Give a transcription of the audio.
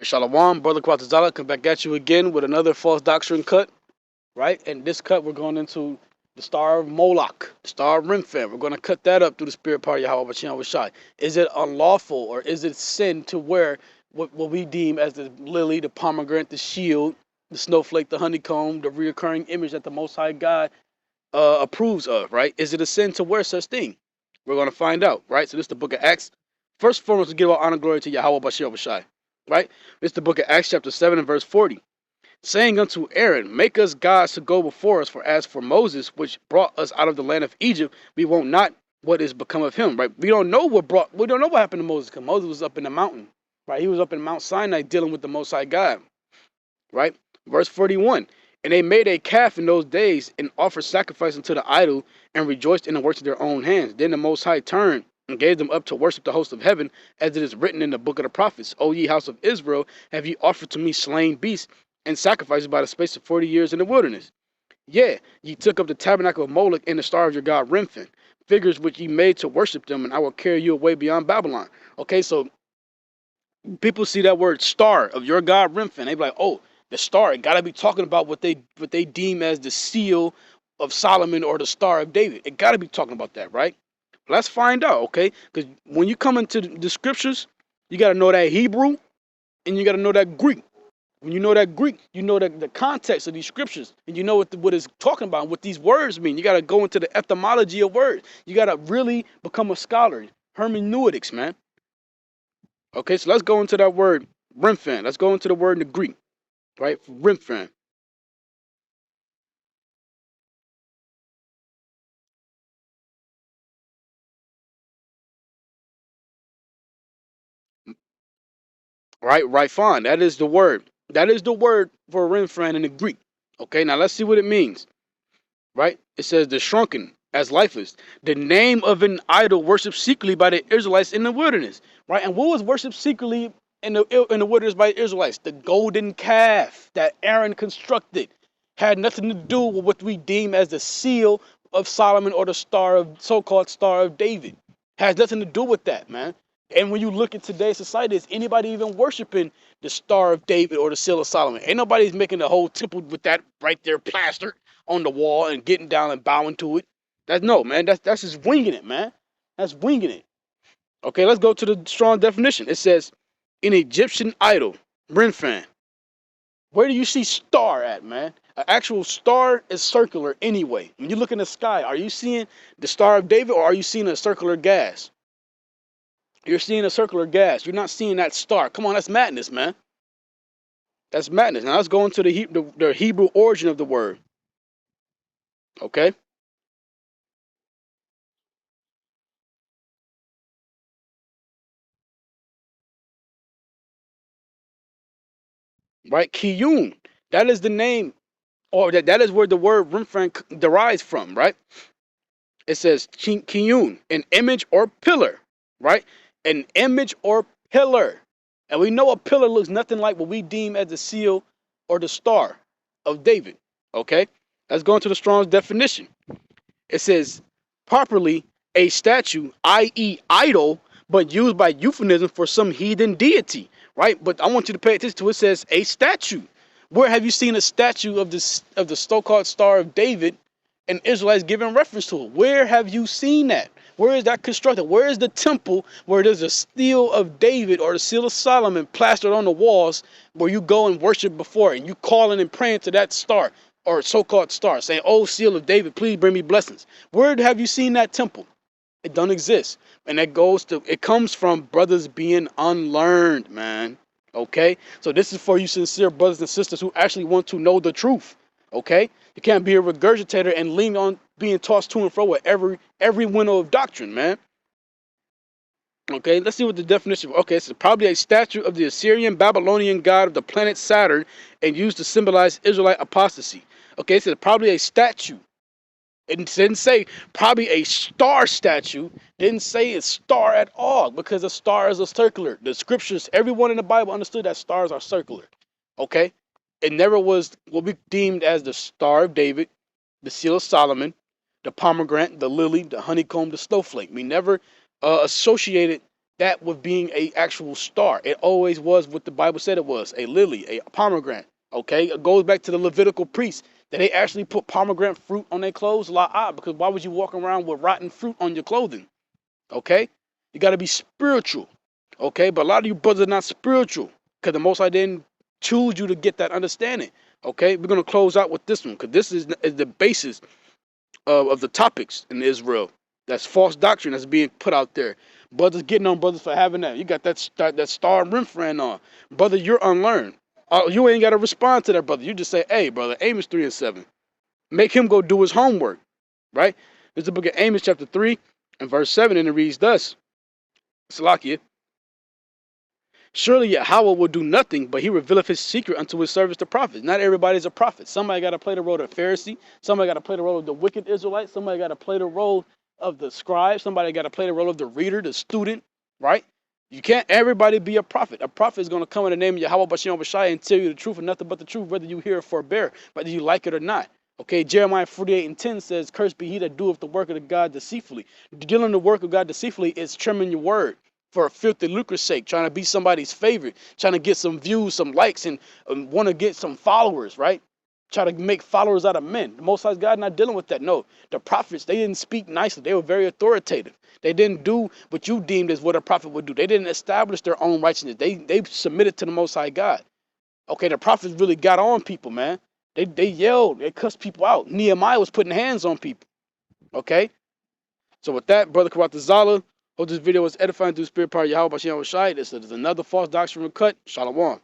Shalom, brother Quatazala, come back at you again with another false doctrine cut, right? And this cut, we're going into the star of Moloch, the star of Remphan. We're going to cut that up through the spirit part of Yahweh Bashim Shai. Is it unlawful or is it sin to wear what we deem as the lily, the pomegranate, the shield, the snowflake, the honeycomb, the reoccurring image that the Most High God approves of, right? Is it a sin to wear such thing? We're going to find out, right? So this is the book of Acts. First and foremost, to give all honor and glory to Yahweh Bashim Shai, right? This is the book of Acts chapter 7 and verse 40. Saying unto Aaron, make us gods to go before us, for as for Moses, which brought us out of the land of Egypt, we won't not what is become of him, right? We don't know what happened to Moses, because Moses was up in the mountain, right? He was up in Mount Sinai dealing with the Most High God, right? Verse 41. And they made a calf in those days and offered sacrifice unto the idol and rejoiced in the works of their own hands. Then the Most High turned and gave them up to worship the host of heaven, as it is written in the book of the prophets. O ye house of Israel, have ye offered to me slain beasts and sacrifices by the space of 40 years in the wilderness? Yeah, ye took up the tabernacle of Moloch and the star of your god Remphan, figures which ye made to worship them, and I will carry you away beyond Babylon. Okay, so people see that word star of your god Remphan, they be like, oh, the star, it gotta be talking about what they deem as the seal of Solomon or the star of David. It gotta be talking about that, right? Let's find out, okay? Because when you come into the scriptures, you gotta know that Hebrew and you gotta know that Greek. When you know that Greek, you know the context of these scriptures, and you know what it's talking about, and what these words mean. You got to go into the etymology of words. You got to really become a scholar. Hermeneutics, man. Okay, so let's go into that word, Remphan. Let's go into the word in the Greek, right? Remphan. Right, fine. That is the word. That is the word for Remphan in the Greek. Okay, now let's see what it means. Right? It says the shrunken as lifeless, the name of an idol worshipped secretly by the Israelites in the wilderness. Right? And what was worshipped secretly in the wilderness by the Israelites? The golden calf that Aaron constructed had nothing to do with what we deem as the seal of Solomon or the star of so-called star of David. Has nothing to do with that, man. And when you look at today's society, is anybody even worshiping the Star of David or the Seal of Solomon? Ain't nobody's making the whole temple with that right there plastered on the wall and getting down and bowing to it. That's no, man. That's just winging it, man. That's winging it. Okay, let's go to the strong definition. It says, an Egyptian idol, Remphan. Where do you see star at, man? An actual star is circular anyway. When you look in the sky, are you seeing the Star of David or are you seeing a circular gas? You're seeing a circular gas. You're not seeing that star. Come on, that's madness, man. That's madness. Now let's go into the Hebrew origin of the word. Okay? Right? Kiyun. That is the name, or that is where the word Remphan derives from, right? It says Kiyun, an image or pillar, right? An image or pillar. And we know a pillar looks nothing like what we deem as the seal or the star of David. Okay? Let's go into the Strong's definition. It says properly a statue, i.e., idol, but used by euphemism for some heathen deity, right? But I want you to pay attention to it. It says a statue. Where have you seen a statue of the so-called Star of David and Israelites giving reference to it? Where have you seen that? Where is that constructed? Where is the temple where there's a seal of David or the seal of Solomon plastered on the walls where you go and worship before it and you calling and praying to that star or so-called star saying, oh, seal of David, please bring me blessings? Where have you seen that temple? It don't exist. And it comes from brothers being unlearned, man. Okay? So this is for you sincere brothers and sisters who actually want to know the truth. Okay? You can't be a regurgitator and lean on being tossed to and fro with every window of doctrine, man. Okay, let's see what the definition. Okay, it's probably a statue of the Assyrian Babylonian god of the planet Saturn and used to symbolize Israelite apostasy. Okay, so probably a statue. It didn't say probably a star statue. Didn't say a star at all because a star is a circular. The scriptures, everyone in the Bible understood that stars are circular. Okay, it never was what we deemed as the Star of David, the Seal of Solomon, the pomegranate, the lily, the honeycomb, the snowflake. We never associated that with being a actual star. It always was what the Bible said it was, a lily, a pomegranate. Okay, it goes back to the Levitical priests that they actually put pomegranate fruit on their clothes. Because why would you walk around with rotten fruit on your clothing? Okay, you got to be spiritual. Okay, but a lot of you brothers are not spiritual because the Most High didn't choose you to get that understanding. Okay, we're gonna close out with this one because this is the basis of the topics in Israel. That's false doctrine that's being put out there. Brothers getting on brothers for having that. You got that star Remphan on. Brother, you're unlearned. You ain't got to respond to that, brother. You just say, hey, brother, Amos 3 and 7. Make him go do his homework, right? It's the book of Amos chapter 3 and verse 7, and it reads thus. Salakia. Surely Yahweh will do nothing, but he revealeth his secret unto his servants the prophets. Not everybody's a prophet. Somebody got to play the role of the Pharisee. Somebody got to play the role of the wicked Israelite. Somebody got to play the role of the scribe. Somebody got to play the role of the reader, the student, right? You can't everybody be a prophet. A prophet is going to come in the name of Yahweh Bashem Bashai and tell you the truth and nothing but the truth, whether you hear it forbear, whether you like it or not. Okay, Jeremiah 48 and 10 says, cursed be he that doeth the work of the God deceitfully. Dealing the work of God deceitfully is trimming your word for a filthy lucre's sake, trying to be somebody's favorite, trying to get some views, some likes, and want to get some followers, right? Try to make followers out of men. The Most High God not dealing with that. No, the prophets, they didn't speak nicely. They were very authoritative. They didn't do what you deemed as what a prophet would do. They didn't establish their own righteousness. They submitted to the Most High God. Okay, the prophets really got on people, man. They yelled, they cussed people out. Nehemiah was putting hands on people. Okay? So with that, Brother Karatazala, hope this video was edifying through the spirit power of Yahweh Bashem Shai. This is another false doctrine cut. Shalom.